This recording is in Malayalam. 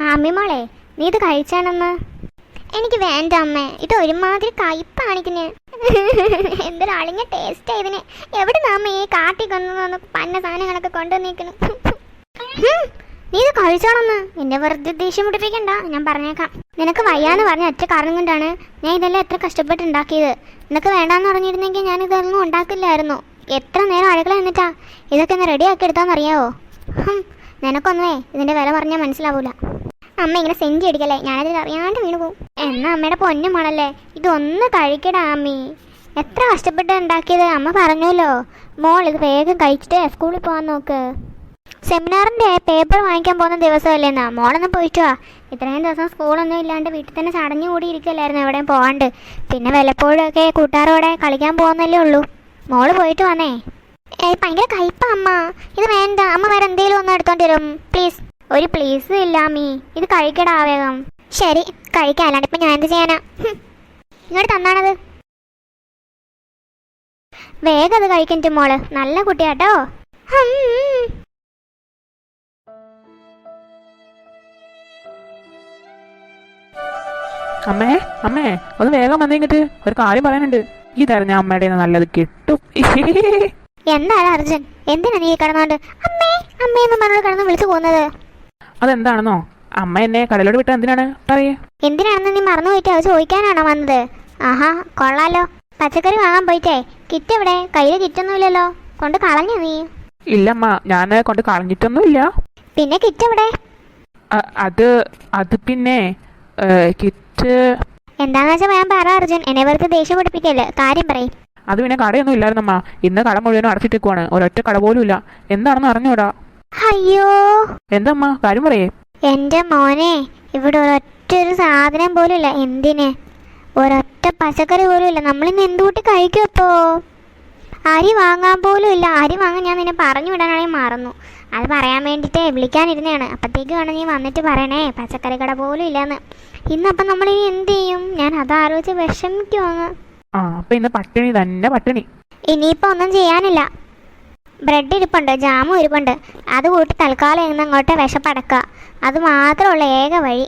അമ്മി മോളെ, നീ ഇത് കഴിച്ചാണെന്ന്? എനിക്ക് വേണ്ട അമ്മേ, ഇത് ഒരുമാതിരി കയ്പാണിക്കിന്. എന്തൊരാളിങ്ങ ടേസ്റ്റ് ഇതിന്. എവിടെ അമ്മ ഈ കാട്ടി കൊന്നു പന്ന സാധനങ്ങളൊക്കെ കൊണ്ടുവന്നിരിക്കുന്നു. നീ ഇത് കഴിച്ചോണെന്ന്. എന്നെ വെറുതെ ദേഷ്യം പിടിപ്പിക്കണ്ട, ഞാൻ പറഞ്ഞേക്കാം. നിനക്ക് വയ്യാന്ന് പറഞ്ഞ ഒറ്റ കാരണം കൊണ്ടാണ് ഞാൻ ഇതെല്ലാം എത്ര കഷ്ടപ്പെട്ട് ഉണ്ടാക്കിയത്. നിനക്ക് വേണ്ടാന്ന് പറഞ്ഞിരുന്നെങ്കിൽ ഞാൻ ഇതൊന്നും ഉണ്ടാക്കില്ലായിരുന്നു. എത്ര നേരം അടുക്കള എന്നിട്ടാ ഇതൊക്കെ ഒന്ന് റെഡിയാക്കി എടുത്താന്നറിയാവോ? നിനക്കൊന്നേ ഇതിന്റെ വില പറഞ്ഞാൽ മനസ്സിലാവൂല. അമ്മ ഇങ്ങനെ സെഞ്ചി അടിക്കല്ലേ, ഞാനതിൽ അറിയാണ്ട് വീണു പോവും. എന്നാ അമ്മയുടെ പൊന്നുമാണല്ലേ, ഇതൊന്ന് കഴിക്കടാ അമ്മി. എത്ര കഷ്ടപ്പെട്ട് ഉണ്ടാക്കിയത്. അമ്മ പറഞ്ഞല്ലോ മോൾ ഇത് വേഗം കഴിച്ചിട്ട് സ്കൂളിൽ പോകാൻ നോക്ക്. സെമിനാറിന്റെ പേപ്പർ വാങ്ങിക്കാൻ പോകുന്ന ദിവസമല്ലേന്നാ. മോളൊന്ന് പോയിട്ട് വാ. ഇത്രയും ദിവസം സ്കൂളൊന്നും ഇല്ലാണ്ട് വീട്ടിൽ തന്നെ ചടഞ്ഞു കൂടി ഇരിക്കല്ലായിരുന്നു, എവിടെയും പോകാണ്ട്. പിന്നെ വല്ലപ്പോഴൊക്കെ കൂട്ടുകാരോടെ കളിക്കാൻ പോകുന്നല്ലേ ഉള്ളൂ. മോള് പോയിട്ട് വന്നേ. ഭയങ്കര കയ്പാ അമ്മ, ഇത് വേണ്ട. അമ്മ വേറെ എന്തെങ്കിലും ഒന്ന് എടുത്തോണ്ട് വരും പ്ലീസ്. ഒരു പ്ലീസ് ഇല്ല അമ്മി, ഇത് കഴിക്കടാ വേഗം. ശരി കഴിക്കാം, അല്ലാണ്ട് ഇപ്പം ഞാൻ എന്ത് ചെയ്യാനാ. ഇങ്ങോട്ട് തന്നാണത്. വേഗം അത് കഴിക്കണ്ട മോള്, നല്ല കുട്ടിയാട്ടോ. അമ്മേ അമ്മേ ഒന്ന് വേഗം വന്നിട്ട് ഒരു കാര്യം പറയാനുണ്ട്. ഇതായിരുന്നു അമ്മയുടെ നല്ലത് കിട്ടും. എന്താണ് അർജുൻ, എന്തിനാ നീ കിടന്നോണ്ട് അമ്മേ അമ്മയെന്ന് പറഞ്ഞോട് കിടന്ന് വിളിച്ചു പോകുന്നത്? അതെന്താണെന്നോ, അമ്മ എന്നെ കടലോട് വിട്ട എന്തിനാണ് പറയേ? എന്തിനാണെന്ന് നീ മറന്നു പോയിട്ട് അത് ചോദിക്കാനാണോ വന്നത്? ആഹാ കൊള്ളാലോ. പച്ചക്കറി വാങ്ങാൻ പോയിട്ടേ കിറ്റ് എവിടെ? കയ്യില് കിറ്റൊന്നുമില്ലല്ലോ, കൊണ്ട് കളഞ്ഞു നീ? ഇല്ലമ്മ, ഞാൻ കൊണ്ട് കളഞ്ഞിട്ടൊന്നുമില്ല. പിന്നെ കിറ്റ് എവിടെ? അത് പിന്നെ കിറ്റ് എന്താന്ന് വെച്ചാൽ ഞാൻ പറ അർജുൻ, എന്നെ വെറുതെ ദേഷ്യം പിടിപ്പിക്കല്ലേ, കാര്യം പറയും. അത് പിന്നെ കടയൊന്നും ഇല്ലായിരുന്നമ്മ, ഇന്ന് കട മുഴുവനും അടച്ചിട്ടേക്കുവാണ്, ഒരൊറ്റ കട പോലും ഇല്ല. എന്താണെന്ന് അറിഞ്ഞൂടാ. അയ്യോ എന്തമ്മ കാര്യം പറയേ? എന്റെ മോനെ, ഇവിടെ ഒരൊറ്റൊരു സാധനം പോലും ഇല്ല. എന്തിന്? ഒരൊറ്റ പച്ചക്കറി പോലും ഇല്ല. നമ്മളിന്ന് എന്തുകൂട്ടി കഴിക്കും? അപ്പോ അരി വാങ്ങാൻ പോലും ഇല്ല. അരി വാങ്ങാൻ ഞാൻ നിന്നെ പറഞ്ഞു വിടാനാണെങ്കിൽ മറന്നു. അത് പറയാൻ വേണ്ടിയിട്ട് വിളിക്കാനിരുന്നതാണ്. അപ്പോഴത്തേക്ക് വേണം നീ വന്നിട്ട് പറയണേ പച്ചക്കറി കട പോലും ഇല്ലയെന്ന്. ഇന്നപ്പം നമ്മൾ ഇനി എന്ത് ചെയ്യും? ഞാൻ അതാലോചിച്ച് വിഷമിക്കുവാങ്ങ്. അപ്പൊ ഇന്ന് പട്ടിണി തന്നെ പട്ടിണി. ഇനിയിപ്പോൾ ഒന്നും ചെയ്യാനില്ല. ബ്രെഡ് ഇരിപ്പുണ്ട്, ജാമും ഇരിപ്പുണ്ട്. അത് കൂട്ടി തൽക്കാലം ഇന്ന് അങ്ങോട്ട് വിശപ്പടക്കുക. അത് മാത്രമുള്ള ഏക വഴി.